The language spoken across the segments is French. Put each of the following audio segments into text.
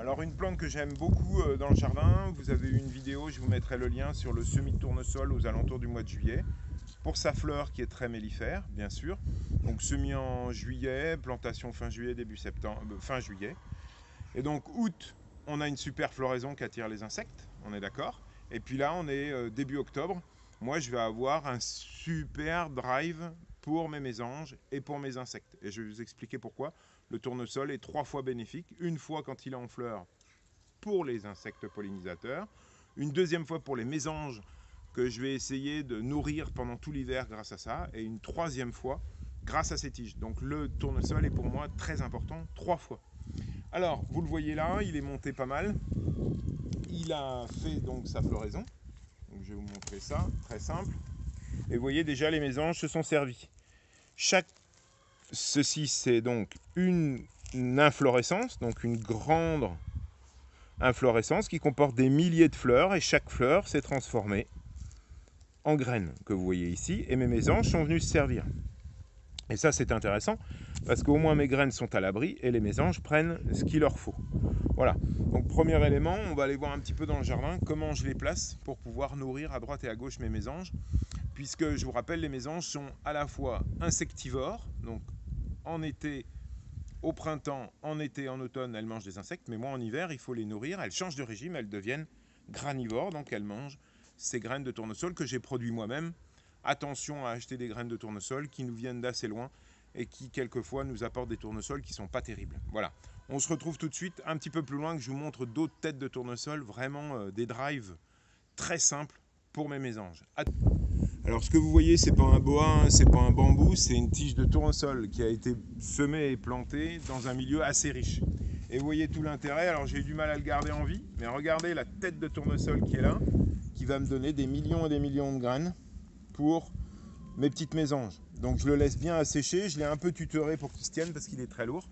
Alors une plante que j'aime beaucoup dans le jardin, vous avez eu une vidéo, je vous mettrai le lien sur le semis de tournesol aux alentours du mois de juillet. Pour sa fleur qui est très mellifère, bien sûr. Donc semis en juillet, plantation fin juillet, début septembre, fin juillet. Et donc août, on a une super floraison qui attire les insectes, on est d'accord. Et puis là, on est début octobre. Moi, je vais avoir un super drive pour mes mésanges et pour mes insectes. Et je vais vous expliquer pourquoi. Le tournesol est 3 fois bénéfique. Une fois quand il est en fleur pour les insectes pollinisateurs. Une deuxième fois pour les mésanges que je vais essayer de nourrir pendant tout l'hiver grâce à ça. Et une troisième fois grâce à ces tiges. Donc le tournesol est pour moi très important 3 fois. Alors, vous le voyez là, il est monté pas mal. Il a fait donc sa floraison. Donc, je vais vous montrer ça, très simple. Et vous voyez déjà les mésanges se sont servis. Ceci c'est donc une inflorescence, donc une grande inflorescence qui comporte des milliers de fleurs et chaque fleur s'est transformée en graines que vous voyez ici. Et mes mésanges sont venus se servir. Et ça c'est intéressant parce qu'au moins mes graines sont à l'abri et les mésanges prennent ce qu'il leur faut. Voilà, donc premier élément, on va aller voir un petit peu dans le jardin comment je les place pour pouvoir nourrir à droite et à gauche mes mésanges. Puisque je vous rappelle, les mésanges sont à la fois insectivores, donc en été, au printemps, en été, en automne, elles mangent des insectes, mais moi en hiver, il faut les nourrir, elles changent de régime, elles deviennent granivores, donc elles mangent ces graines de tournesol que j'ai produit moi-même. Attention à acheter des graines de tournesol qui nous viennent d'assez loin et qui quelquefois nous apportent des tournesols qui ne sont pas terribles. Voilà, on se retrouve tout de suite un petit peu plus loin que je vous montre d'autres têtes de tournesol, vraiment des drives très simples pour mes mésanges. Alors ce que vous voyez, c'est pas un bois, c'est pas un bambou, c'est une tige de tournesol qui a été semée et plantée dans un milieu assez riche. Et vous voyez tout l'intérêt, alors j'ai eu du mal à le garder en vie, mais regardez la tête de tournesol qui est là, qui va me donner des millions et des millions de graines pour mes petites mésanges. Donc je le laisse bien assécher, je l'ai un peu tutoré pour qu'il se tienne parce qu'il est très lourd.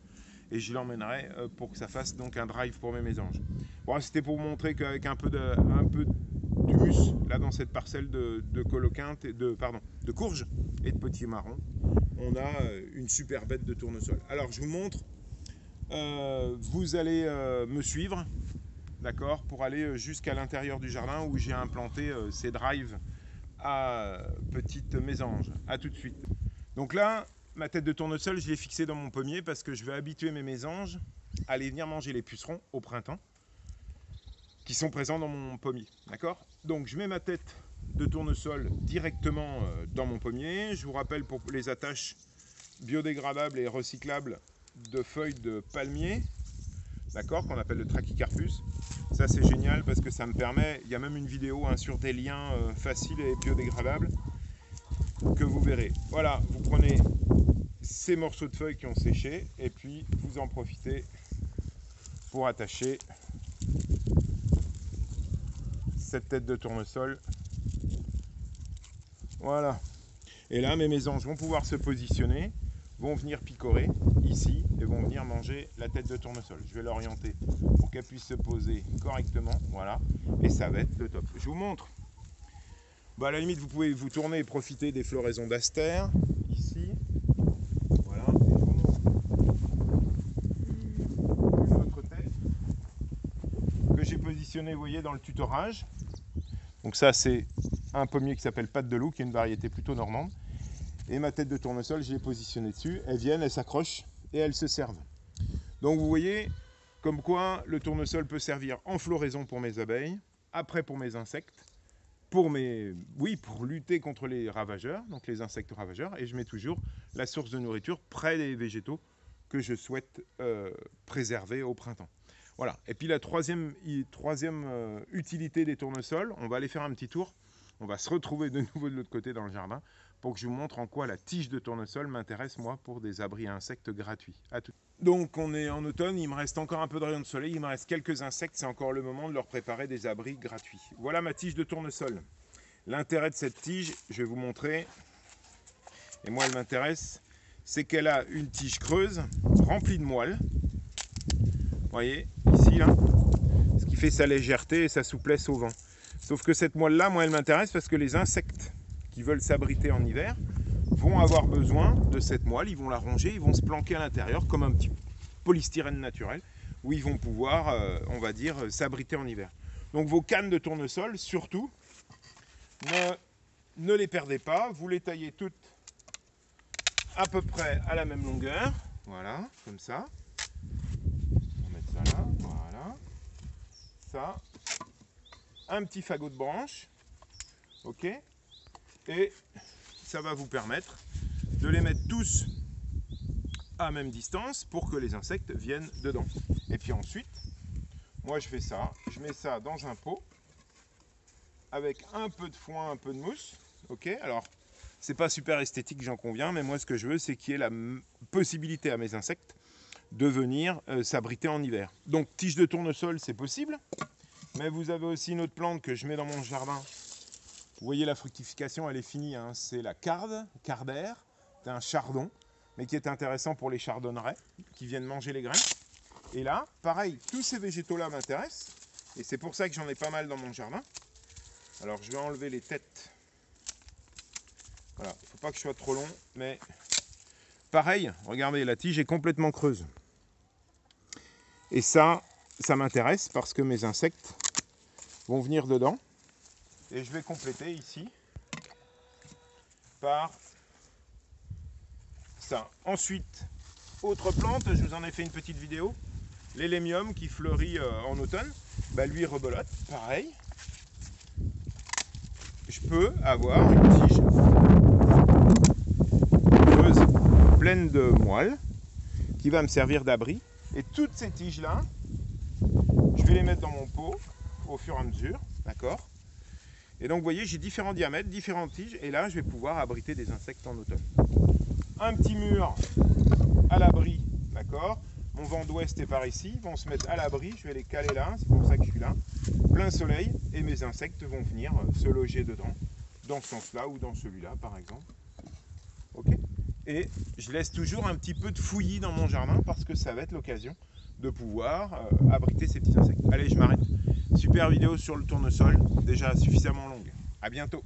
Et je l'emmènerai pour que ça fasse donc un drive pour mes mésanges. Bon, c'était pour vous montrer qu'avec un peu d'humus là dans cette parcelle de coloquinte et de courge et de petits marrons, on a une super bête de tournesol. Alors je vous montre, vous allez me suivre, d'accord, pour aller jusqu'à l'intérieur du jardin où j'ai implanté ces drives à petites mésanges. A tout de suite. Donc là, ma tête de tournesol, je l'ai fixée dans mon pommier parce que je vais habituer mes mésanges à aller venir manger les pucerons au printemps qui sont présents dans mon pommier. D'accord? Donc je mets ma tête de tournesol directement dans mon pommier. Je vous rappelle pour les attaches biodégradables et recyclables de feuilles de palmier, d'accord, qu'on appelle le Trachycarpus. Ça c'est génial parce que ça me permet, il y a même une vidéo sur des liens faciles et biodégradables que vous verrez. Voilà, vous prenez ces morceaux de feuilles qui ont séché et puis vous en profitez pour attacher cette tête de tournesol. Voilà. Et là, mes mésanges vont pouvoir se positionner, vont venir picorer ici et vont venir manger la tête de tournesol. Je vais l'orienter pour qu'elle puisse se poser correctement. Voilà. Et ça va être le top. Je vous montre. Bah, à la limite, vous pouvez vous tourner et profiter des floraisons d'astère, ici. Voilà, et je vous montre une autre tête que j'ai positionnée, vous voyez, dans le tutorage. Donc ça, c'est un pommier qui s'appelle Patte de Loup, qui est une variété plutôt normande. Et ma tête de tournesol, je l'ai positionnée dessus. Elles viennent, elles s'accrochent et elles se servent. Donc vous voyez, comme quoi le tournesol peut servir en floraison pour mes abeilles, après pour mes insectes, pour lutter contre les ravageurs, donc les insectes ravageurs, et je mets toujours la source de nourriture près des végétaux que je souhaite préserver au printemps. Voilà, et puis la troisième utilité des tournesols, on va aller faire un petit tour, on va se retrouver de nouveau de l'autre côté dans le jardin, pour que je vous montre en quoi la tige de tournesol m'intéresse moi pour des abris à insectes gratuits. À tout. Donc on est en automne, il me reste encore un peu de rayons de soleil, il me reste quelques insectes, c'est encore le moment de leur préparer des abris gratuits. Voilà ma tige de tournesol. L'intérêt de cette tige, je vais vous montrer, et moi elle m'intéresse, c'est qu'elle a une tige creuse, remplie de moelle. Vous voyez, ici là, ce qui fait sa légèreté et sa souplesse au vent. Sauf que cette moelle là, moi elle m'intéresse parce que les insectes qui veulent s'abriter en hiver vont avoir besoin de cette moelle, ils vont la ronger, ils vont se planquer à l'intérieur comme un petit polystyrène naturel où ils vont pouvoir, on va dire, s'abriter en hiver. Donc vos cannes de tournesol, surtout, ne les perdez pas. Vous les taillez toutes à peu près à la même longueur. Voilà, comme ça. On va mettre ça là, voilà. Ça. Un petit fagot de branche. Ok. Et ça va vous permettre de les mettre tous à même distance pour que les insectes viennent dedans. Et puis ensuite, moi je fais ça, je mets ça dans un pot avec un peu de foin, un peu de mousse. Ok, alors c'est pas super esthétique, j'en conviens, mais moi ce que je veux, c'est qu'il y ait la possibilité à mes insectes de venir s'abriter en hiver. Donc tige de tournesol, c'est possible, mais vous avez aussi une autre plante que je mets dans mon jardin. Vous voyez la fructification, elle est finie, hein. C'est la cardaire, c'est un chardon, mais qui est intéressant pour les chardonnerets qui viennent manger les graines. Et là, pareil, tous ces végétaux-là m'intéressent, et c'est pour ça que j'en ai pas mal dans mon jardin. Alors je vais enlever les têtes. Voilà, il ne faut pas que je sois trop long, mais pareil, regardez, la tige est complètement creuse. Et ça m'intéresse parce que mes insectes vont venir dedans. Et je vais compléter ici par ça. Ensuite, autre plante, je vous en ai fait une petite vidéo. L'hélémium qui fleurit en automne, bah lui rebelote, pareil. Je peux avoir une tige creuse pleine de moelle qui va me servir d'abri. Et toutes ces tiges-là, je vais les mettre dans mon pot au fur et à mesure, d'accord? Et donc vous voyez, j'ai différents diamètres, différentes tiges, et là je vais pouvoir abriter des insectes en automne. Un petit mur à l'abri, d'accord? Mon vent d'ouest est par ici, ils vont se mettre à l'abri, je vais les caler là, c'est pour ça que je suis là. Plein soleil, et mes insectes vont venir se loger dedans, dans ce sens-là ou dans celui-là par exemple. Ok? Et je laisse toujours un petit peu de fouillis dans mon jardin parce que ça va être l'occasion de pouvoir abriter ces petits insectes. Allez, je m'arrête. Super vidéo sur le tournesol, déjà suffisamment longue. À bientôt.